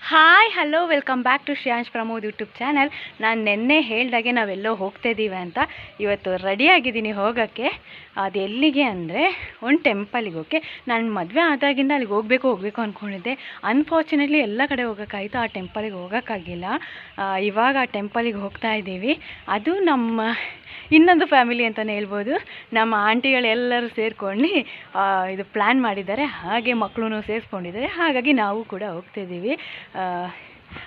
Hi hello welcome back to Shreyansh Pramod YouTube channel. ನಾನು ನಿನ್ನೆ ಹೇಳ್ದಾಗೆ ನಾವೆಲ್ಲೋ ಹೋಗ್ತಾಯಿದ್ದೀವಿ ಅಂತ. ಇವತ್ತು ರೆಡಿಯಾಗಿದ್ದೀನಿ ಹೋಗೋಕ್ಕೆ. ಅದು ಎಲ್ಲಿಗೆ ಅಂದರೆ ಒಂದು ಟೆಂಪಲಿಗೆ ಹೋಗೋಕ್ಕೆ. ನಾನು ಮದುವೆ ಆದಾಗಿಂದ ಅಲ್ಲಿಗೆ ಹೋಗಬೇಕು ಅಂದ್ಕೊಂಡಿದ್ದೆ. ಅನ್ಫಾರ್ಚುನೇಟ್ಲಿ ಎಲ್ಲ ಕಡೆ ಹೋಗೋಕ್ಕಾಯಿತು, ಆ ಟೆಂಪಲಿಗೆ ಹೋಗೋಕ್ಕಾಗಿಲ್ಲ. ಇವಾಗ ಆ ಟೆಂಪಲಿಗೆ ಹೋಗ್ತಾ ಇದ್ದೀವಿ. ಅದು ನಮ್ಮ ಇನ್ನೊಂದು ಫ್ಯಾಮಿಲಿ ಅಂತಲೇ ಹೇಳ್ಬೋದು. ನಮ್ಮ ಆಂಟಿಗಳೆಲ್ಲರೂ ಸೇರ್ಕೊಂಡು ಇದು ಪ್ಲ್ಯಾನ್ ಮಾಡಿದ್ದಾರೆ, ಹಾಗೆ ಮಕ್ಕಳು ಸೇರಿಸ್ಕೊಂಡಿದ್ದಾರೆ. ಹಾಗಾಗಿ ನಾವು ಕೂಡ ಹೋಗ್ತಾಯಿದ್ದೀವಿ.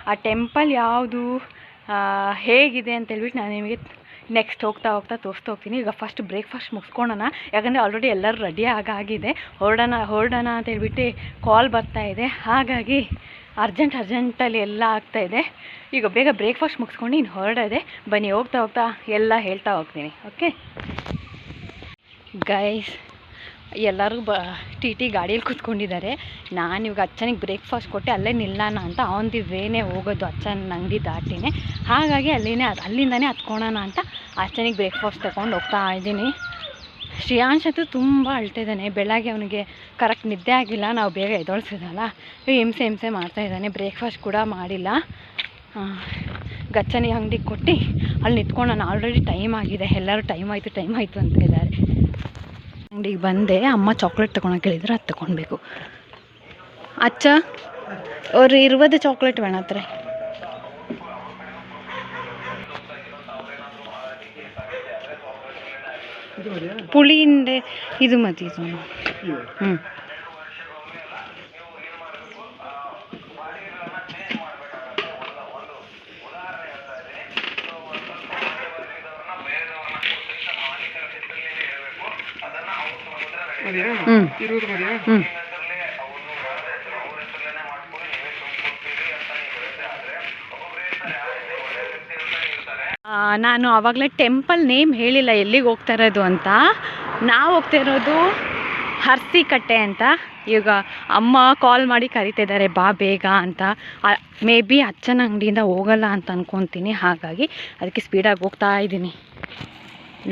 ಆ ಟೆಂಪಲ್ ಯಾವುದು ಹೇಗಿದೆ ಅಂತೇಳ್ಬಿಟ್ಟು ನಾನು ನಿಮಗೆ ನೆಕ್ಸ್ಟ್ ಹೋಗ್ತಾ ತೋರಿಸ್ತಾ ಹೋಗ್ತೀನಿ. ಈಗ ಫಸ್ಟ್ ಬ್ರೇಕ್ಫಾಸ್ಟ್ ಮುಗಿಸ್ಕೊಳ್ಳೋಣ, ಯಾಕಂದರೆ ಆಲ್ರೆಡಿ ಎಲ್ಲರೂ ರೆಡಿ ಆಗಿದೆ. ಹೊರಡೋಣ ಅಂತೇಳ್ಬಿಟ್ಟು ಕಾಲ್ ಬರ್ತಾಯಿದೆ. ಹಾಗಾಗಿ ಅರ್ಜೆಂಟಲ್ಲಿ ಎಲ್ಲ ಆಗ್ತಾಯಿದೆ. ಈಗ ಬೇಗ ಬ್ರೇಕ್ಫಾಸ್ಟ್ ಮುಗಿಸ್ಕೊಂಡು ಇನ್ನು ಹೊರಡೋದೆ. ಬನ್ನಿ ಹೋಗ್ತಾ ಎಲ್ಲ ಹೇಳ್ತಾ ಹೋಗ್ತೀನಿ. ಓಕೆ ಗೈಸ್, ಎಲ್ಲರೂ ಟಿ ಗಾಡಿಯಲ್ಲಿ ಕೂತ್ಕೊಂಡಿದ್ದಾರೆ. ನಾನು ಇವಾಗ ಅಚ್ಚನಿಗೆ ಬ್ರೇಕ್ಫಾಸ್ಟ್ ಕೊಟ್ಟೆ ಅಲ್ಲೇ ನಿಲ್ಲೋಣ ಅಂತ. ಆನ್ ದಿ ವೇನೇ ಹೋಗೋದು ಅಚ್ಚನ ಅಂಗಡಿ ದಾಟಿನೇ. ಹಾಗಾಗಿ ಅಲ್ಲಿಂದನೇ ಹತ್ಕೊಳ್ಳೋಣ ಅಂತ ಅಚ್ಚನಿಗೆ ಬ್ರೇಕ್ಫಾಸ್ಟ್ ತಗೊಂಡು ಹೋಗ್ತಾ ಇದ್ದೀನಿ. ಶ್ರೇಯಾಂಶ್ ಅಂತೂ ತುಂಬ ಅಳ್ತಾಯಿದ್ದಾನೆ. ಬೆಳಗ್ಗೆ ಅವನಿಗೆ ಕರೆಕ್ಟ್ ನಿದ್ದೆ ಆಗಿಲ್ಲ, ನಾವು ಬೇಗ ಎದ್ದೊಳಿಸಿದಲ್ಲ, ಹಿಂಸೆ ಮಾಡ್ತಾಯಿದ್ದಾನೆ. ಬ್ರೇಕ್ಫಾಸ್ಟ್ ಕೂಡ ಮಾಡಿಲ್ಲ. ಗಚ್ಚನಿ ಅಂಗಡಿಗೆ ಕೊಟ್ಟು ಅಲ್ಲಿ ನಿಂತ್ಕೊಂಡು ನಾನು ಆಲ್ರೆಡಿ ಟೈಮ್ ಆಗಿದೆ, ಎಲ್ಲರೂ ಟೈಮ್ ಆಯಿತು ಅಂತ ಇದ್ದಾರೆ. ಅಂಗಡಿಗೆ ಬಂದೆ. ಅಮ್ಮ ಚಾಕ್ಲೇಟ್ ತೊಗೊಳಕ್ಕೆ ಹೇಳಿದ್ರೆ ಅದು ತೊಗೊಳ್ಬೇಕು. ಅಚ್ಚ ಅವ್ರು 20 ಚಾಕ್ಲೇಟ್ ಬೇಣತ್ರೆ. ಪುಳಿಂಡೆ ಇದು ಮತ್ತೆ ಇದು ನಾನು ಆವಾಗಲೇ ಟೆಂಪಲ್ ನೇಮ್ ಹೇಳಿಲ್ಲ ಎಲ್ಲಿಗೆ ಹೋಗ್ತಾ ಇರೋದು ಅಂತ. ನಾವು ಹೋಗ್ತಾ ಇರೋದು ಹರ್ಸಿಕಟ್ಟೆ ಅಂತ. ಈಗ ಅಮ್ಮ ಕಾಲ್ ಮಾಡಿ ಕರಿತಿದ್ದಾರೆ, ಬಾ ಬೇಗ ಅಂತ. ಮೇ ಬಿ ಅಚ್ಚನ ಅಂಗಡಿಯಿಂದ ಹೋಗಲ್ಲ ಅಂತ ಅಂದ್ಕೊತೀನಿ. ಹಾಗಾಗಿ ಅದಕ್ಕೆ ಸ್ಪೀಡಾಗಿ ಹೋಗ್ತಾ ಇದ್ದೀನಿ.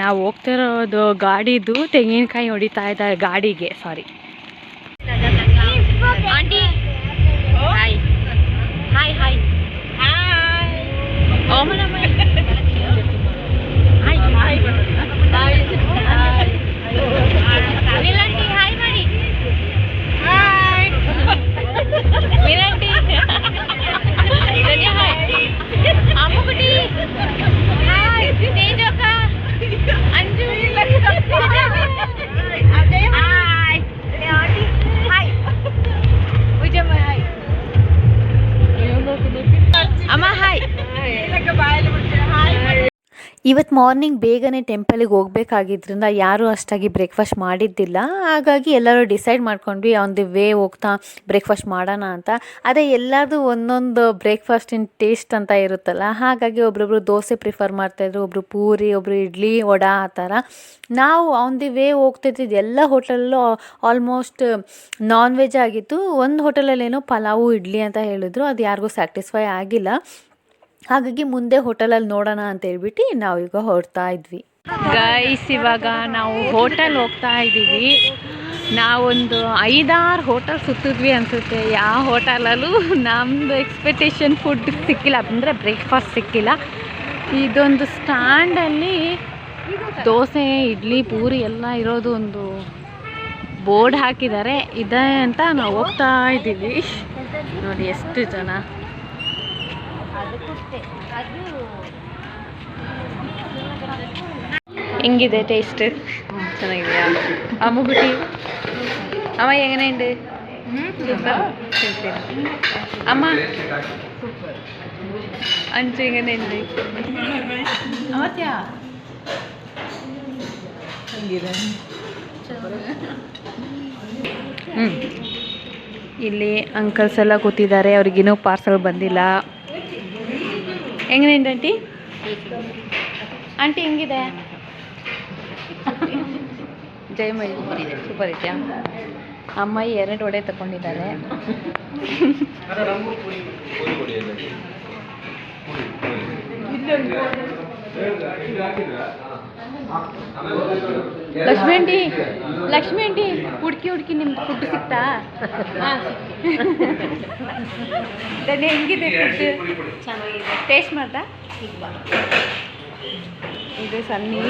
ನಾವು ಹೋಗ್ತಿರೋದು ಗಾಡಿದು ತೆಂಗಿನಕಾಯಿ ಹೊಡಿತಾ ಇದ್ದಾರೆ ಗಾಡಿಗೆ. Sorry aunty. Hi hi hi ಇವತ್ತು ಮಾರ್ನಿಂಗ್ ಬೇಗನೆ ಟೆಂಪಲಿಗೆ ಹೋಗ್ಬೇಕಾಗಿದ್ದರಿಂದ ಯಾರೂ ಅಷ್ಟಾಗಿ ಬ್ರೇಕ್ಫಾಸ್ಟ್ ಮಾಡಿದ್ದಿಲ್ಲ. ಹಾಗಾಗಿ ಎಲ್ಲರೂ ಡಿಸೈಡ್ ಮಾಡ್ಕೊಂಡ್ವಿ ಆನ್ ದಿ ವೇ ಹೋಗ್ತಾ ಬ್ರೇಕ್ಫಾಸ್ಟ್ ಮಾಡೋಣ ಅಂತ. ಅದೇ ಎಲ್ಲರದು ಒಂದೊಂದು ಬ್ರೇಕ್ಫಾಸ್ಟಿನ ಟೇಸ್ಟ್ ಅಂತ ಇರುತ್ತಲ್ಲ. ಹಾಗಾಗಿ ಒಬ್ರೊಬ್ರು ದೋಸೆ ಪ್ರಿಫರ್ ಮಾಡ್ತಾಯಿದ್ರು, ಒಬ್ಬರು ಪೂರಿ, ಒಬ್ಬರು ಇಡ್ಲಿ, ವಡಾ ಆ ಥರ. ನಾವು ಆನ್ ದಿ ವೇ ಹೋಗ್ತಿದ್ದಿದ್ದು ಎಲ್ಲ ಹೋಟೆಲಲ್ಲೂ ಆಲ್ಮೋಸ್ಟ್ ನಾನ್ ವೆಜ್ ಆಗಿತ್ತು. ಒಂದು ಹೋಟೆಲಲ್ಲೇನೋ ಪಲಾವು ಇಡ್ಲಿ ಅಂತ ಹೇಳಿದ್ರು, ಅದು ಯಾರಿಗೂ ಸ್ಯಾಟಿಸ್ಫೈ ಆಗಿಲ್ಲ. ಹಾಗಾಗಿ ಮುಂದೆ ಹೋಟೆಲಲ್ಲಿ ನೋಡೋಣ ಅಂತ ಹೇಳ್ಬಿಟ್ಟು ನಾವು ಈಗ ಹೊರಡ್ತಾ ಇದ್ವಿ. ಗೈಸ್, ಇವಾಗ ನಾವು ಹೋಟೆಲ್ ಹೋಗ್ತಾ ಇದ್ದೀವಿ. ನಾವೊಂದು 5-6 ಹೋಟೆಲ್ ಸುತ್ತಿದ್ವಿ ಅನಿಸುತ್ತೆ. ಯಾವ ಹೋಟೆಲಲ್ಲೂ ನಮ್ಮದು ಎಕ್ಸ್ಪೆಕ್ಟೇಷನ್ ಫುಡ್ ಸಿಕ್ಕಿಲ್ಲ, ಅಂದರೆ ಬ್ರೇಕ್ಫಾಸ್ಟ್ ಸಿಕ್ಕಿಲ್ಲ. ಇದೊಂದು ಸ್ಟ್ಯಾಂಡಲ್ಲಿ ದೋಸೆ, ಇಡ್ಲಿ, ಪೂರಿ ಎಲ್ಲ ಇರೋದು ಒಂದು ಬೋರ್ಡ್ ಹಾಕಿದ್ದಾರೆ. ಇದೆ ಅಂತ ನಾವು ಹೋಗ್ತಾ ಇದ್ದೀವಿ. ನೋಡಿ ಎಷ್ಟು ಜನ. ಹೆಂಗಿದೆ ಟೇಸ್ಟ್? ಚೆನ್ನಾಗಿದೆಯಾ? ಅಮ್ಮಗುಟಿ ಅಮ್ಮ ಹೆಂಗನೆಯುಂಡು? ಅಮ್ಮ ಅಂಚು ಹೆಂಗನೆಯುಂಡು? ಇಲ್ಲಿ ಅಂಕಲ್ಸ್ ಎಲ್ಲ ಕೂತಿದ್ದಾರೆ, ಅವ್ರಿಗಿನ್ನೂ ಪಾರ್ಸಲ್ ಬಂದಿಲ್ಲ. ಹೆಂಗನೆಯುಂಡು ಆಂಟಿ? ಆಂಟಿ ಹೆಂಗಿದೆ? ಜಯಮಯಿ ಸೂಪರ್ ಇದೆಯಾ? ಅಮ್ಮ 2 ವಡೆ ತಗೊಂಡಿದ್ದಾರೆ. ಲಕ್ಷ್ಮಿ ಆಂಟಿ ಲಕ್ಷ್ಮಿ ಆಂಟಿ ಹುಡುಕಿ ಹುಡುಕಿ ನಿಮ್ದು ಫುಡ್ ಸಿಗ್ತಾ? ಹಾಂ ದನಿ ಹೆಂಗಿದೆ ಫುಡ್? ಚೆನ್ನಾಗಿದೆ. ಟೇಸ್ಟ್ ಮಾಡ್ದಾ? ഇത് സണ്ണി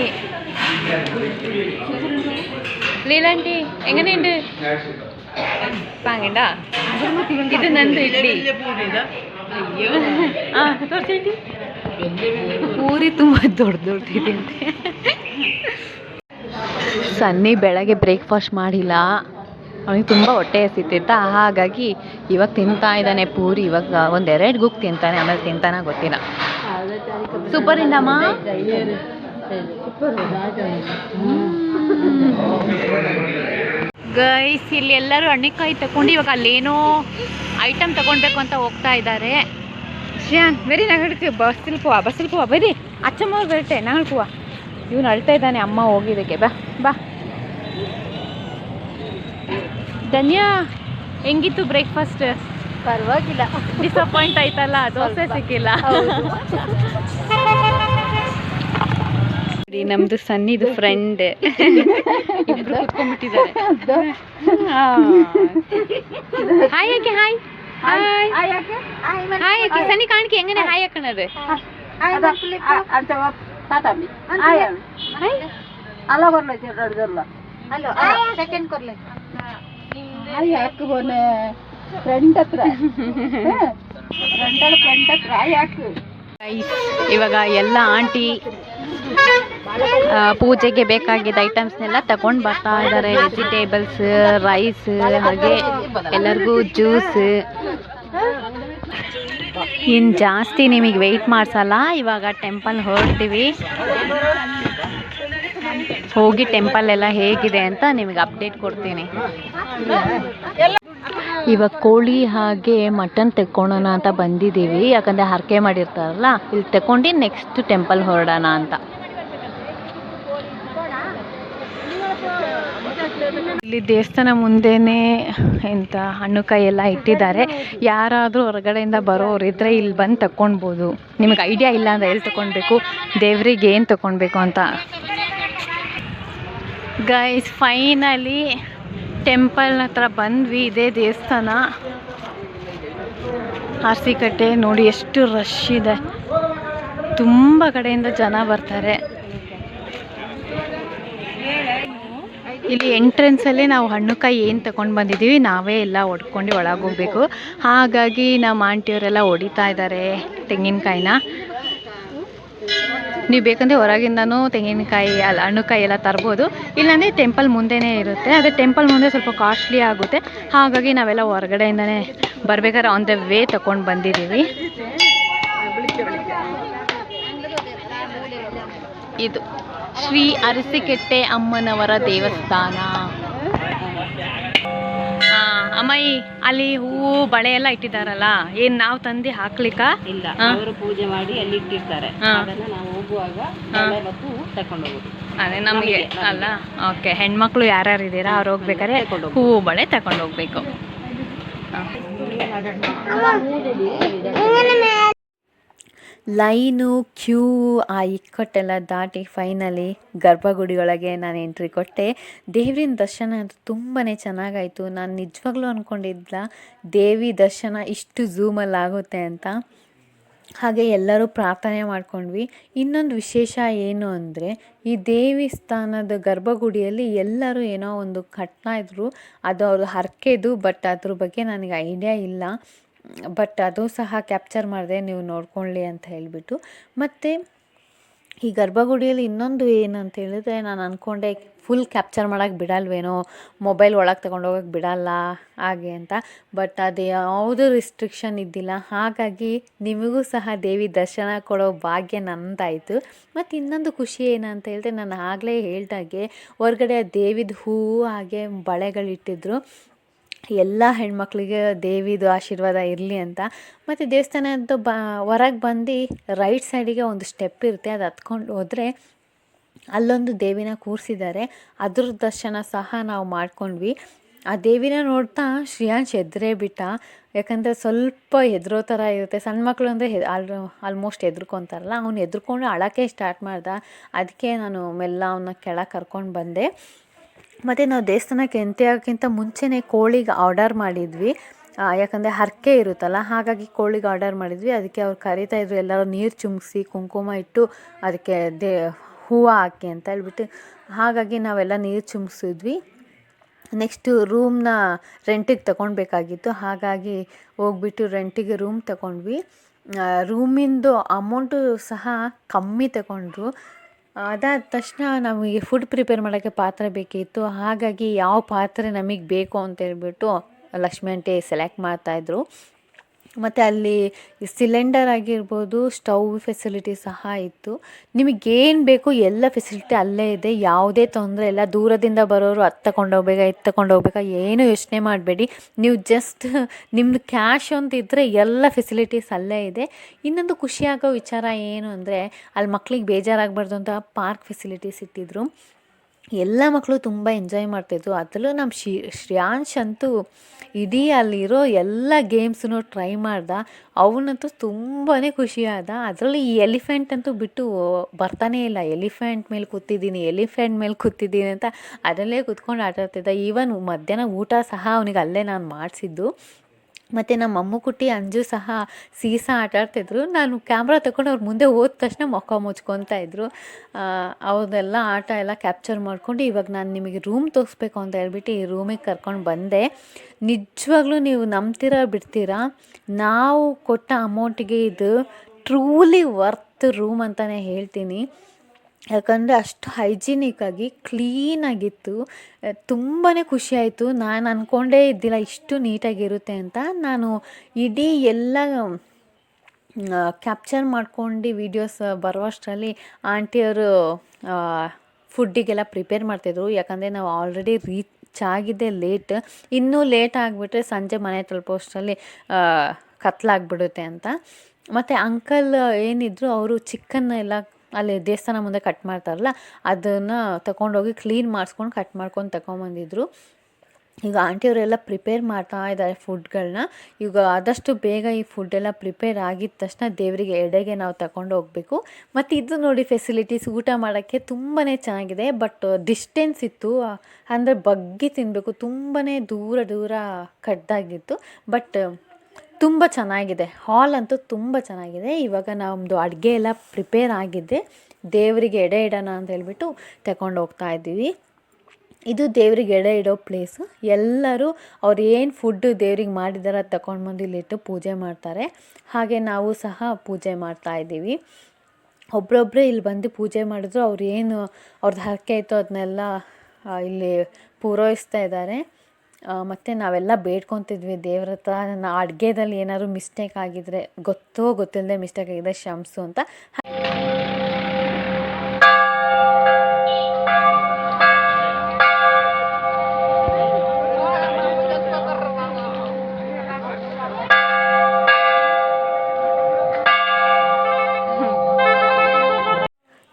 ലീലാൻറ്റി എങ്ങനെയുണ്ട്? പാങ്ങണ്ട ഇത് നന്ദു ഇഡ്ಲಿ. ಅಯ್ಯೋ ಹಾಂ ತೋರಿಸಿ. ಪೂರಿ ತುಂಬ ದೊಡ್ಡ ದೊಡ್ಡದಿದೆ. ಸನ್ನಿ ಬೆಳಗ್ಗೆ ಬ್ರೇಕ್ಫಾಸ್ಟ್ ಮಾಡಿಲ್ಲ, ಅವನಿಗೆ ತುಂಬ ಹೊಟ್ಟೆ ಹಸಿತಿತ್ತ, ಹಾಗಾಗಿ ಇವಾಗ ತಿಂತಾ ಇದ್ದಾನೆ ಪೂರಿ. ಇವಾಗ ಒಂದೆರಡು ಗುಕ್ ತಿಂತಾನೆ, ಆಮೇಲೆ ತಿಂತಾನ ಗೊತ್ತಿಲ್ಲ. ಸೂಪರ್ ಇಂದಮ್ಮ. ಗೈಸ್ ಇಲ್ಲಿ ಎಲ್ಲರೂ ಹಣ್ಣಿಕಾಯಿ ತಗೊಂಡು ಇವಾಗ ಅಲ್ಲೇನೋ ಐಟಮ್ ತಗೊಳ್ಬೇಕು ಅಂತ ಹೋಗ್ತಾ ಇದ್ದಾರೆ. ಶ್ಯಾನ್ ವೆರಿ ನಗಡ್ತೀವಿ. ಬಸ್ಸಿಲ್ ಪೋವಾ ಬರೀ ಅಚ್ಚಮ್ಮ ಅವ್ರು ಬರಟ್ಟೆ ನಾಳೆ ಪೋವಾ. ಇವನು ಅಳ್ತಾ ಇದ್ದಾನೆ ಅಮ್ಮ ಹೋಗಿದ್ದಕ್ಕೆ. ಬಾ ಬಾ. ಧನ್ಯಾ ಹೆಂಗಿತ್ತು ಬ್ರೇಕ್ಫಾಸ್ಟ್? ಪರವಾಗಿಲ್ಲ. ಡಿಸಪಾಯಿಂಟ್ ಆಯ್ತಲ್ಲ, ದೋಸೆ ಸಿಕ್ಕಿಲ್ಲ. ನಮ್ದು ಸನ್ನಿದು ಫ್ರೆಂಡ್ ಇಬ್ರು ಕುತ್ಕೊಂಡ್ಬಿಟ್ಟಿದ್ದಾರೆ. ಹಾಯ್ ಯಾಕೆ ಹಾಯ್ ಹಾಯ್ ಹಾಯ್ ಯಾಕೆ ಸನ್ನಿ ಕಾಣಿಕೆ ಹೆಂಗನೆ ಹಾಯ್ ಹಾಕಣದು? ಇವಾಗ ಎಲ್ಲ ಆಂಟಿ ಪೂಜೆಗೆ ಬೇಕಾಗಿದ್ದ ಐಟಮ್ಸ್ನೆಲ್ಲ ತಗೊಂಡು ಬರ್ತಾ ಇದ್ದಾರೆ. ವೆಜಿಟೇಬಲ್ಸ್, ರೈಸ್, ಹಾಗೆ ಎಲ್ಲರಿಗೂ ಜ್ಯೂಸ್. ಇನ್ನು ಜಾಸ್ತಿ ನಿಮಗೆ ವೆಯ್ಟ್ ಮಾಡಿಸಲ್ಲ. ಇವಾಗ ಟೆಂಪಲ್ ಹೊರಡ್ತೀವಿ. ಹೋಗಿ ಟೆಂಪಲ್ ಎಲ್ಲ ಹೇಗಿದೆ ಅಂತ ನಿಮಗೆ ಅಪ್ಡೇಟ್ ಕೊಡ್ತೀನಿ. ಇವಾಗ ಕೋಳಿ ಹಾಗೆ ಮಟನ್ ತೆಕ್ಕೊಳ್ಳೋಣ ಅಂತ ಬಂದಿದ್ದೀವಿ. ಯಾಕಂದರೆ ಹರಕೆ ಮಾಡಿರ್ತಾರಲ್ಲ, ಇಲ್ಲಿ ತಗೊಂಡು ನೆಕ್ಸ್ಟ್ ಟೆಂಪಲ್ ಹೊರಡೋಣ ಅಂತ. ಇಲ್ಲಿ ದೇವಸ್ಥಾನ ಮುಂದೆನೇ ಎಂತ ಹಣ್ಣುಕಾಯಿ ಎಲ್ಲ ಇಟ್ಟಿದ್ದಾರೆ. ಯಾರಾದರೂ ಹೊರಗಡೆಯಿಂದ ಬರೋರಿದ್ರೆ ಇಲ್ಲಿ ಬಂದು ತಗೊಳ್ಬೋದು. ನಿಮಗೆ ಐಡಿಯಾ ಇಲ್ಲ ಅಂದರೆ ಎಲ್ಲಿ ತಗೊಳ್ಬೇಕು, ದೇವ್ರಿಗೆ ಏನು ತಗೊಳ್ಬೇಕು ಅಂತ. ಗೈಸ್ ಫೈನಲಿ ಟೆಂಪಲ್ ಹತ್ರ ಬಂದ್ವಿ. ಇದೇ ದೇವಸ್ಥಾನ ಅರಸೀಕೆರೆ. ನೋಡಿ ಎಷ್ಟು ರಶ್ ಇದೆ, ತುಂಬ ಕಡೆಯಿಂದ ಜನ ಬರ್ತಾರೆ. ಇಲ್ಲಿ ಎಂಟ್ರೆನ್ಸಲ್ಲೇ ನಾವು ಹಣ್ಣುಕಾಯಿ ಏನು ತಗೊಂಡು ಬಂದಿದ್ದೀವಿ ನಾವೇ ಎಲ್ಲ ಹೊಡ್ಕೊಂಡು ಒಳಗೆ ಹೋಗ್ಬೇಕು. ಹಾಗಾಗಿ ನಮ್ಮ ಆಂಟಿಯವರೆಲ್ಲ ಹೊಡಿತಾ ಇದ್ದಾರೆ ತೆಂಗಿನಕಾಯಿನ. ನೀವು ಬೇಕಂದರೆ ಹೊರಗಿಂದನೂ ತೆಂಗಿನಕಾಯಿ ಅಲ್ಲ ಹಣ್ಣುಕಾಯಿ ಎಲ್ಲ ತರ್ಬೋದು. ಇಲ್ಲಾಂದರೆ ಟೆಂಪಲ್ ಮುಂದೆನೇ ಇರುತ್ತೆ. ಅದೇ ಟೆಂಪಲ್ ಮುಂದೆ ಸ್ವಲ್ಪ ಕಾಸ್ಟ್ಲಿ ಆಗುತ್ತೆ. ಹಾಗಾಗಿ ನಾವೆಲ್ಲ ಹೊರಗಡೆಯಿಂದನೇ ಬರ್ಬೇಕಾದ್ರೆ ಆನ್ ದ ವೇ ತಗೊಂಡು ಬಂದಿದ್ದೀವಿ. ಇದು ಶ್ರೀ ಅರಸೀಕೆರೆ ಅಮ್ಮನವರ ದೇವಸ್ಥಾನ. ಅಮ್ಮಾಯಿ ಅಲ್ಲಿ ಹೂವು ಬಳೆ ಎಲ್ಲ ಇಟ್ಟಿದ್ದಾರಲ್ಲ, ಏನು ನಾವು ತಂದು ಹಾಕ್ಲಿಕ್ಕ? ಇಲ್ಲ, ಅವರು ಪೂಜೆ ಮಾಡಿ ಅಲ್ಲಿ ಇಟ್ಟಿರ್ತಾರೆ. ಅದನ್ನ ನಾವು ಹೋಗುವಾಗ ತಕೊಂಡು ಹೋಗೋದು. ಅದೇ ನಮಗೆ ಅಲ್ಲ. ಓಕೆ, ಹೆಣ್ಮಕ್ಳು ಯಾರ್ಯಾರು ಇದ್ದೀರಾ ಅವ್ರು ಹೋಗ್ಬೇಕಾದ್ರೆ ಹೂವು ಬಳೆ ತಗೊಂಡು ಹೋಗ್ಬೇಕು. ಲೈನು ಕ್ಯೂ ಆ ಇಕ್ಕಟ್ಟೆಲ್ಲ ದಾಟಿ ಫೈನಲಿ ಗರ್ಭಗುಡಿಯೊಳಗೆ ನಾನು ಎಂಟ್ರಿ ಕೊಟ್ಟೆ. ದೇವ್ರಿನ ದರ್ಶನ ಅಂತೂ ತುಂಬಾ ಚೆನ್ನಾಗಾಯಿತು. ನಾನು ನಿಜವಾಗ್ಲೂ ಅಂದ್ಕೊಂಡಿದ್ದ ದೇವಿ ದರ್ಶನ ಇಷ್ಟು ಝೂಮಲ್ಲಿ ಆಗುತ್ತೆ ಅಂತ. ಹಾಗೆ ಎಲ್ಲರೂ ಪ್ರಾರ್ಥನೆ ಮಾಡ್ಕೊಂಡ್ವಿ. ಇನ್ನೊಂದು ವಿಶೇಷ ಏನು ಅಂದರೆ, ಈ ದೇವಸ್ಥಾನದ ಗರ್ಭಗುಡಿಯಲ್ಲಿ ಎಲ್ಲರೂ ಏನೋ ಒಂದು ಕಟ್ತಾ ಇದ್ರು. ಅದು ಅವ್ರು ಹರಕೆದು, ಬಟ್ ಅದ್ರ ಬಗ್ಗೆ ನನಗೆ ಐಡಿಯಾ ಇಲ್ಲ. ಬಟ್ ಅದು ಸಹ ಕ್ಯಾಪ್ಚರ್ ಮಾಡಿದೆ, ನೀವು ನೋಡ್ಕೊಳ್ಳಿ ಅಂತ ಹೇಳಿಬಿಟ್ಟು. ಮತ್ತು ಈ ಗರ್ಭಗುಡಿಯಲ್ಲಿ ಇನ್ನೊಂದು ಏನು ಅಂತ ಹೇಳಿದ್ರೆ, ನಾನು ಅಂದ್ಕೊಂಡೆ ಫುಲ್ ಕ್ಯಾಪ್ಚರ್ ಮಾಡೋಕ್ಕೆ ಬಿಡಲ್ವೇನೋ, ಮೊಬೈಲ್ ಒಳಗೆ ತೊಗೊಂಡೋಗಕ್ಕೆ ಬಿಡಲ್ಲ ಹಾಗೆ ಅಂತ. ಬಟ್ ಅದು ಯಾವುದೂ ರಿಸ್ಟ್ರಿಕ್ಷನ್ ಇದ್ದಿಲ್ಲ. ಹಾಗಾಗಿ ನಿಮಗೂ ಸಹ ದೇವಿ ದರ್ಶನ ಕೊಡೋ ಭಾಗ್ಯ ನನ್ನದಾಯಿತು. ಮತ್ತು ಇನ್ನೊಂದು ಖುಷಿ ಏನಂತ ಹೇಳಿದ್ರೆ, ನಾನು ಆಗಲೇ ಹೇಳ್ದಾಗೆ ಹೊರಗಡೆ ದೇವಿದ ಹೂವು ಹಾಗೆ ಬಳೆಗಳಿಟ್ಟಿದ್ರು. ಎಲ್ಲ ಹೆಣ್ಮಕ್ಳಿಗೆ ದೇವಿದು ಆಶೀರ್ವಾದ ಇರಲಿ ಅಂತ. ಮತ್ತು ದೇವಸ್ಥಾನದ ಹೊರಗೆ ಬಂದು ರೈಟ್ ಸೈಡಿಗೆ ಒಂದು ಸ್ಟೆಪ್ ಇರುತ್ತೆ, ಅದು ಹತ್ಕೊಂಡು ಹೋದರೆ ಅಲ್ಲೊಂದು ದೇವಿನ ಕೂರಿಸಿದ್ದಾರೆ. ಅದ್ರ ದರ್ಶನ ಸಹ ನಾವು ಮಾಡ್ಕೊಂಡ್ವಿ. ಆ ದೇವಿನ ನೋಡ್ತಾ ಶ್ರೇಯಾಂಶ್ ಎದುರೇ ಬಿಟ್ಟ. ಯಾಕಂದರೆ ಸ್ವಲ್ಪ ಹೆದರೋ ಥರ ಇರುತ್ತೆ, ಸಣ್ಣ ಮಕ್ಕಳು ಅಂದರೆ ಆಲ್ಮೋಸ್ಟ್ ಹೆದರ್ಕೊತಾರಲ್ಲ, ಅವ್ನು ಹೆದರ್ಕೊಂಡು ಅಳೋಕ್ಕೆ ಸ್ಟಾರ್ಟ್ ಮಾಡ್ದ. ಅದಕ್ಕೆ ನಾನು ಮೆಲ್ಲ ಅವನ್ನ ಕೆಳಗೆ ಕರ್ಕೊಂಡು ಬಂದೆ. ಮತ್ತು ನಾವು ದೇವಸ್ಥಾನಕ್ಕೆ ಎಂಟ್ರಿ ಆಗೋಕ್ಕಿಂತ ಮುಂಚೆನೇ ಕೋಳಿಗೆ ಆರ್ಡರ್ ಮಾಡಿದ್ವಿ. ಯಾಕಂದರೆ ಹರಕೆ ಇರುತ್ತಲ್ಲ, ಹಾಗಾಗಿ ಕೋಳಿಗೆ ಆರ್ಡರ್ ಮಾಡಿದ್ವಿ. ಅದಕ್ಕೆ ಅವ್ರು ಕರೀತಾಯಿದ್ರು ಎಲ್ಲರೂ ನೀರು ಚಿಮ್ಮಿಸಿ ಕುಂಕುಮ ಇಟ್ಟು ಅದಕ್ಕೆ ಹೂವು ಹಾಕಿ ಅಂತ ಹೇಳ್ಬಿಟ್ಟು, ಹಾಗಾಗಿ ನಾವೆಲ್ಲ ನೀರು ಚಿಮ್ಮಿಸಿದ್ವಿ. ನೆಕ್ಸ್ಟು ರೂಮ್ನ ರೆಂಟಿಗೆ ತಗೊಳ್ಬೇಕಾಗಿತ್ತು, ಹಾಗಾಗಿ ಹೋಗ್ಬಿಟ್ಟು ರೆಂಟಿಗೆ ರೂಮ್ ತಗೊಂಡ್ವಿ. ರೂಮಿಂದು ಅಮೌಂಟು ಸಹ ಕಮ್ಮಿ ತಗೊಂಡ್ರು. ಅದಾದ ತಕ್ಷಣ ನಮಗೆ ಫುಡ್ ಪ್ರಿಪೇರ್ ಮಾಡೋಕ್ಕೆ ಪಾತ್ರೆ ಬೇಕಿತ್ತು, ಹಾಗಾಗಿ ಯಾವ ಪಾತ್ರೆ ನಮಗೆ ಬೇಕು ಅಂತೇಳ್ಬಿಟ್ಟು ಲಕ್ಷ್ಮಿ ಆಂಟಿ ಸೆಲೆಕ್ಟ್ ಮಾಡ್ತಾಯಿದ್ರು. ಮತ್ತು ಅಲ್ಲಿ ಸಿಲಿಂಡರ್ ಆಗಿರ್ಬೋದು, ಸ್ಟವ್ ಫೆಸಿಲಿಟಿ ಸಹ ಇತ್ತು. ನಿಮಗೇನು ಬೇಕು ಎಲ್ಲ ಫೆಸಿಲಿಟಿ ಅಲ್ಲೇ ಇದೆ, ಯಾವುದೇ ತೊಂದರೆ ಇಲ್ಲ. ದೂರದಿಂದ ಬರೋರು ಅದು ತಗೊಂಡೋಗ್ಬೇಕಾ ಇದು ತಗೊಂಡೋಗ್ಬೇಕಾ ಏನೂ ಯೋಚನೆ ಮಾಡಬೇಡಿ. ನೀವು ಜಸ್ಟ್ ನಿಮ್ಮದು ಕ್ಯಾಶ್ ಅಂತ ಇದ್ದರೆ ಎಲ್ಲ ಫೆಸಿಲಿಟೀಸ್ ಅಲ್ಲೇ ಇದೆ. ಇನ್ನೊಂದು ಖುಷಿಯಾಗೋ ವಿಚಾರ ಏನು ಅಂದರೆ, ಅಲ್ಲಿ ಮಕ್ಳಿಗೆ ಬೇಜಾರಾಗಬಾರ್ದು ಅಂತ ಪಾರ್ಕ್ ಫೆಸಿಲಿಟೀಸ್ ಇಟ್ಟಿದ್ರು. ಎಲ್ಲ ಮಕ್ಕಳು ತುಂಬ ಎಂಜಾಯ್ ಮಾಡ್ತಾಯಿದ್ರು. ಅದರಲ್ಲೂ ನಮ್ಮ ಶ್ರೇಯಾಂಶ್ ಅಂತೂ ಇಡೀ ಅಲ್ಲಿರೋ ಎಲ್ಲ ಗೇಮ್ಸನ್ನು ಟ್ರೈ ಮಾಡ್ದ. ಅವನಂತೂ ತುಂಬಾ ಖುಷಿಯಾದ. ಅದರಲ್ಲಿ ಈ ಎಲಿಫೆಂಟ್ ಅಂತೂ ಬಿಟ್ಟು ಬರ್ತಾನೇ ಇಲ್ಲ. ಎಲಿಫೆಂಟ್ ಮೇಲೆ ಕೂತಿದ್ದೀನಿ ಅಂತ ಅದರಲ್ಲೇ ಕೂತ್ಕೊಂಡು ಆಟ ಆಡ್ತಿದ್ದ. ಈವನ್ ಮಧ್ಯಾಹ್ನ ಊಟ ಸಹ ಅವನಿಗೆ ಅಲ್ಲೇ ನಾನು ಮಾಡಿಸಿದ್ದು. ಮತ್ತು ನಮ್ಮ ಅಮ್ಮುಕುಟ್ಟಿ ಅಂಜು ಸಹ ಸೀಸಾ ಆಟ ಆಡ್ತಿದ್ರು. ನಾನು ಕ್ಯಾಮ್ರಾ ತಗೊಂಡು ಅವ್ರ ಮುಂದೆ ಹೋದ ತಕ್ಷಣ ಮುಖ ಮುಚ್ಕೊತಾ ಇದ್ರು. ಅವ್ರದ್ದೆಲ್ಲ ಆಟ ಎಲ್ಲ ಕ್ಯಾಪ್ಚರ್ ಮಾಡ್ಕೊಂಡು ಇವಾಗ ನಾನು ನಿಮಗೆ ರೂಮ್ ತೋರಿಸ್ಬೇಕು ಅಂತ ಹೇಳ್ಬಿಟ್ಟು ಈ ರೂಮಿಗೆ ಕರ್ಕೊಂಡು ಬಂದೆ. ನಿಜವಾಗ್ಲೂ ನೀವು ನಂಬ್ತೀರಾ ಬಿಡ್ತೀರಾ, ನಾವು ಕೊಟ್ಟ ಅಮೌಂಟಿಗೆ ಇದು ಟ್ರೂಲಿ ವರ್ತ್ ರೂಮ್ ಅಂತಲೇ ಹೇಳ್ತೀನಿ. ಯಾಕಂದರೆ ಅಷ್ಟು ಹೈಜಿನಿಕ್ಕಾಗಿ ಕ್ಲೀನಾಗಿತ್ತು. ತುಂಬಾ ಖುಷಿಯಾಯಿತು. ನಾನು ಅಂದ್ಕೊಂಡೇ ಇದ್ದಿಲ್ಲ ಇಷ್ಟು ನೀಟಾಗಿರುತ್ತೆ ಅಂತ. ನಾನು ಇಡೀ ಎಲ್ಲ ಕ್ಯಾಪ್ಚರ್ ಮಾಡ್ಕೊಂಡು ವೀಡಿಯೋಸ್ ಬರುವಷ್ಟರಲ್ಲಿ ಆಂಟಿಯವರು ಫುಡ್ಡಿಗೆಲ್ಲ ಪ್ರಿಪೇರ್ ಮಾಡ್ತಾಯಿದ್ರು. ಯಾಕಂದರೆ ನಾವು ಆಲ್ರೆಡಿ ರೀಚ್ ಆಗಿದ್ದೆ ಲೇಟ್. ಇನ್ನೂ ಲೇಟ್ ಆಗಿಬಿಟ್ರೆ ಸಂಜೆ ಮನೆ ತಲುಪೋಷ್ಟರಲ್ಲಿ ಕತ್ಲಾಗ್ಬಿಡುತ್ತೆ ಅಂತ. ಮತ್ತು ಅಂಕಲ್ ಏನಿದ್ರು ಅವರು ಚಿಕನ್ ಎಲ್ಲ ಅಲ್ಲಿ ದೇವಸ್ಥಾನ ಮುಂದೆ ಕಟ್ ಮಾಡ್ತಾರಲ್ಲ, ಅದನ್ನು ತಗೊಂಡೋಗಿ ಕ್ಲೀನ್ ಮಾಡಿಸ್ಕೊಂಡು ಕಟ್ ಮಾಡ್ಕೊಂಡು ತಗೊಂಬಂದಿದ್ರು. ಈಗ ಆಂಟಿಯವರೆಲ್ಲ ಪ್ರಿಪೇರ್ ಮಾಡ್ತಾ ಇದ್ದಾರೆ ಫುಡ್ಗಳನ್ನ. ಈಗ ಆದಷ್ಟು ಬೇಗ ಈ ಫುಡ್ಡೆಲ್ಲ ಪ್ರಿಪೇರ್ ಆಗಿದ ತಕ್ಷಣ ದೇವರಿಗೆ ಎಡೆಗೆ ನಾವು ತಗೊಂಡು ಹೋಗಬೇಕು. ಮತ್ತು ಇದು ನೋಡಿ ಫೆಸಿಲಿಟೀಸ್ ಊಟ ಮಾಡೋಕ್ಕೆ ತುಂಬಾ ಚೆನ್ನಾಗಿದೆ. ಬಟ್ ಡಿಸ್ಟೆನ್ಸ್ ಇತ್ತು, ಅಂದರೆ ಬಗ್ಗಿ ತಿನ್ನಬೇಕು, ತುಂಬಾ ದೂರ ಕಟ್ಟಾಗಿತ್ತು. ಬಟ್ ತುಂಬ ಚೆನ್ನಾಗಿದೆ. ಹಾಲ್ ಅಂತೂ ತುಂಬ ಚೆನ್ನಾಗಿದೆ. ಇವಾಗ ನಮ್ಮದು ಅಡುಗೆ ಎಲ್ಲ ಪ್ರಿಪೇರ್ ಆಗಿದೆ. ದೇವರಿಗೆ ಎಡೆ ಇಡೋಣ ಅಂತ ಹೇಳ್ಬಿಟ್ಟು ತಗೊಂಡು ಹೋಗ್ತಾ ಇದ್ದೀವಿ. ಇದು ದೇವ್ರಿಗೆ ಎಡೆ ಇಡೋ ಪ್ಲೇಸು. ಎಲ್ಲರೂ ಅವ್ರು ಏನು ಫುಡ್ಡು ದೇವ್ರಿಗೆ ಮಾಡಿದಾರೆ ಅದು ತಗೊಂಡು ಬಂದು ಇಲ್ಲಿಟ್ಟು ಪೂಜೆ ಮಾಡ್ತಾರೆ. ಹಾಗೆ ನಾವು ಸಹ ಪೂಜೆ ಮಾಡ್ತಾ ಇದ್ದೀವಿ. ಒಬ್ಬರೊಬ್ಬರೇ ಇಲ್ಲಿ ಬಂದು ಪೂಜೆ ಮಾಡಿದ್ರು. ಅವ್ರು ಏನು ಅವ್ರದ್ದು ಹರಕೆ ಇತ್ತು ಅದನ್ನೆಲ್ಲ ಇಲ್ಲಿ ಪೂರೈಸ್ತಾ ಇದ್ದಾರೆ. ಮತ್ತು ನಾವೆಲ್ಲ ಬೇಡ್ಕೊತಿದ್ವಿ ದೇವ್ರ ಹತ್ರ, ಅಡುಗೆದಲ್ಲಿ ಏನಾದ್ರು ಮಿಸ್ಟೇಕ್ ಆಗಿದ್ರೆ, ಗೊತ್ತಿಲ್ಲದೆ ಮಿಸ್ಟೇಕ್ ಆಗಿದ್ರೆ ಕ್ಷಮಿಸು ಅಂತ.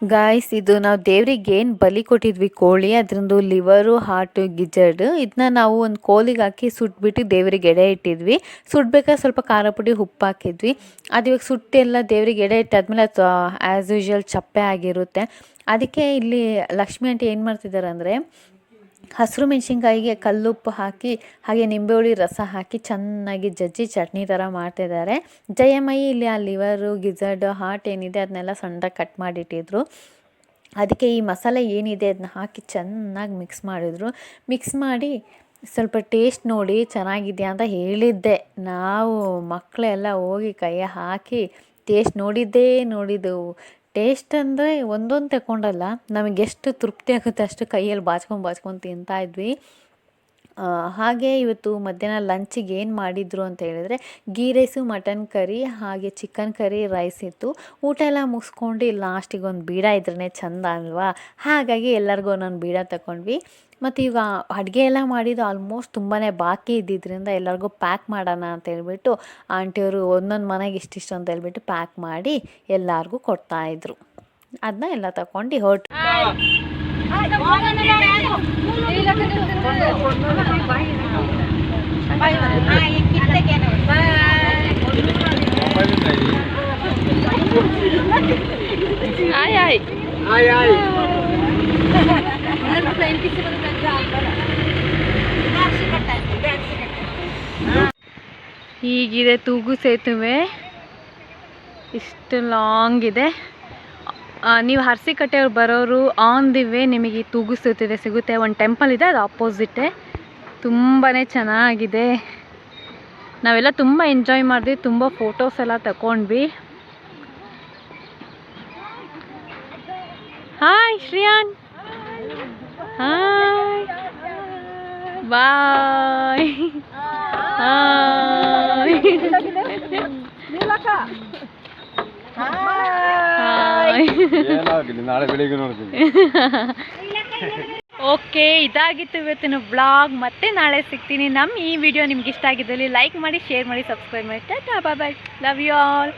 ಗಾಯ್ಸ್, ಇದು ನಾವು ದೇವ್ರಿಗೆ ಏನು ಬಲಿ ಕೊಟ್ಟಿದ್ವಿ ಕೋಳಿ, ಅದರದ್ದು ಲಿವರು, ಹಾರ್ಟು, ಗಿಜರ್ಡು, ಇದನ್ನ ನಾವು ಒಂದು ಕೋಲಿಗೆ ಹಾಕಿ ಸುಟ್ಬಿಟ್ಟು ದೇವ್ರಿಗೆ ಎಡೆ ಇಟ್ಟಿದ್ವಿ. ಸುಟ್ಬೇಕಾದ್ರೆ ಸ್ವಲ್ಪ ಖಾರ ಪುಡಿ ಉಪ್ಪು ಹಾಕಿದ್ವಿ. ಅದು ಇವಾಗ ಸುಟ್ಟೆಲ್ಲ ದೇವ್ರಿಗೆ ಎಡೆ ಇಟ್ಟಾದ್ಮೇಲೆ ಅದು ಆ್ಯಸ್ ಯೂಶ್ವಲ್ ಚಪ್ಪೆ ಆಗಿರುತ್ತೆ. ಅದಕ್ಕೆ ಇಲ್ಲಿ ಲಕ್ಷ್ಮಿ ಆಂಟಿ ಏನು ಮಾಡ್ತಿದ್ದಾರೆ ಅಂದರೆ, ಹಸಿರು ಮೆಣಸಿನ್ಕಾಯಿಗೆ ಕಲ್ಲುಪ್ಪು ಹಾಕಿ ಹಾಗೆ ನಿಂಬೆಹುಳಿ ರಸ ಹಾಕಿ ಚೆನ್ನಾಗಿ ಜಜ್ಜಿ ಚಟ್ನಿ ಥರ ಮಾಡ್ತಿದ್ದಾರೆ. ಜಯಮಯಿ ಇಲ್ಲಿ ಆ ಲಿವರು, ಗಿಜರ್ಡ್, ಹಾರ್ಟ್ ಏನಿದೆ ಅದನ್ನೆಲ್ಲ ಸಣ್ಣದಾಗಿ ಕಟ್ ಮಾಡಿಟ್ಟಿದ್ರು. ಅದಕ್ಕೆ ಈ ಮಸಾಲೆ ಏನಿದೆ ಅದನ್ನ ಹಾಕಿ ಚೆನ್ನಾಗಿ ಮಿಕ್ಸ್ ಮಾಡಿದ್ರು. ಮಿಕ್ಸ್ ಮಾಡಿ ಸ್ವಲ್ಪ ಟೇಸ್ಟ್ ನೋಡಿ ಚೆನ್ನಾಗಿದೆಯಾ ಅಂತ ಹೇಳಿದ್ದೆ. ನಾವು ಮಕ್ಕಳೆಲ್ಲ ಹೋಗಿ ಕೈ ಹಾಕಿ ಟೇಸ್ಟ್ ನೋಡಿದ್ದು. ಟೇಸ್ಟ್ ಅಂದರೆ ಒಂದೊಂದು ತಗೊಂಡಲ್ಲ, ನಮಗೆ ಎಷ್ಟು ತೃಪ್ತಿ ಆಗುತ್ತೆ ಅಷ್ಟು ಕೈಯಲ್ಲಿ ಬಾಚ್ಕೊಂಡು ತಿಂತಾಯಿದ್ವಿ. ಹಾಗೆ ಇವತ್ತು ಮಧ್ಯಾಹ್ನ ಲಂಚಿಗೆ ಏನು ಮಾಡಿದರು ಅಂತ ಹೇಳಿದರೆ, ಗೀ ರೈಸು, ಮಟನ್ ಕರಿ, ಹಾಗೆ ಚಿಕನ್ ಕರಿ, ರೈಸ್ ಇತ್ತು. ಊಟ ಎಲ್ಲ ಮುಗಿಸ್ಕೊಂಡು ಲಾಸ್ಟಿಗೆ ಒಂದು ಬೀಡ ಇದ್ರೇ ಚೆಂದ ಅಲ್ವಾ, ಹಾಗಾಗಿ ಎಲ್ಲರಿಗೂ ಒಂದೊಂದು ಬೀಡ ತಗೊಂಡ್ವಿ. ಮತ್ತು ಈಗ ಅಡುಗೆ ಎಲ್ಲ ಮಾಡಿದ್ದು ಆಲ್ಮೋಸ್ಟ್ ತುಂಬಾ ಬಾಕಿ ಇದ್ದಿದ್ದರಿಂದ ಎಲ್ಲರಿಗೂ ಪ್ಯಾಕ್ ಮಾಡೋಣ ಅಂತ ಹೇಳ್ಬಿಟ್ಟು ಆಂಟಿಯವರು ಒಂದೊಂದು ಮನೆಗೆ ಇಷ್ಟಿಷ್ಟು ಅಂತ ಹೇಳ್ಬಿಟ್ಟು ಪ್ಯಾಕ್ ಮಾಡಿ ಎಲ್ಲರಿಗೂ ಕೊಡ್ತಾಯಿದ್ರು. ಅದನ್ನ ಎಲ್ಲ ತಗೊಂಡು ಹೊರಟು ಆಯ್ ಆಯ್ ಹೀಗಿದೆ ತೂಗು ಸೇತುವೆ, ಇಷ್ಟು ಲಾಂಗ್ ಇದೆ. ನೀವು ಅರಸೀಕೆಟ್ಟೆಯವ್ರು ಬರೋರು ಆನ್ ದಿ ವೇ ನಿಮಗೆ ಈ ತೂಗು ಸೇತುವೆ ಸಿಗುತ್ತೆ. ಒಂದು ಟೆಂಪಲ್ ಇದೆ, ಅದು ಆಪೋಸಿಟ್ಟೆ. ತುಂಬಾ ಚೆನ್ನಾಗಿದೆ. ನಾವೆಲ್ಲ ತುಂಬ ಎಂಜಾಯ್ ಮಾಡಿದ್ವಿ, ತುಂಬ ಫೋಟೋಸ್ ಎಲ್ಲ ತಗೊಂಡ್ವಿ. Hi Shriyan, hi bye. ನಾಳೆ ಬೆಳಿಗ್ಗೆ ನೋಡ್ತೀನಿ. ಓಕೆ, ಇದಾಗಿತ್ತು ಇವತ್ತಿನ ಬ್ಲಾಗ್. ಮತ್ತೆ ನಾಳೆ ಸಿಗ್ತೀನಿ. ನಮ್ಮ ಈ ವಿಡಿಯೋ ನಿಮ್ಗೆ ಇಷ್ಟ ಆಗಿದ್ದಲ್ಲಿ ಲೈಕ್ ಮಾಡಿ, ಶೇರ್ ಮಾಡಿ, ಸಬ್ಸ್ಕ್ರೈಬ್ ಮಾಡಿ. ಟಾಟಾ, ಬಾಯ್ ಬಾಯ್, ಲವ್ ಯು ಆಲ್.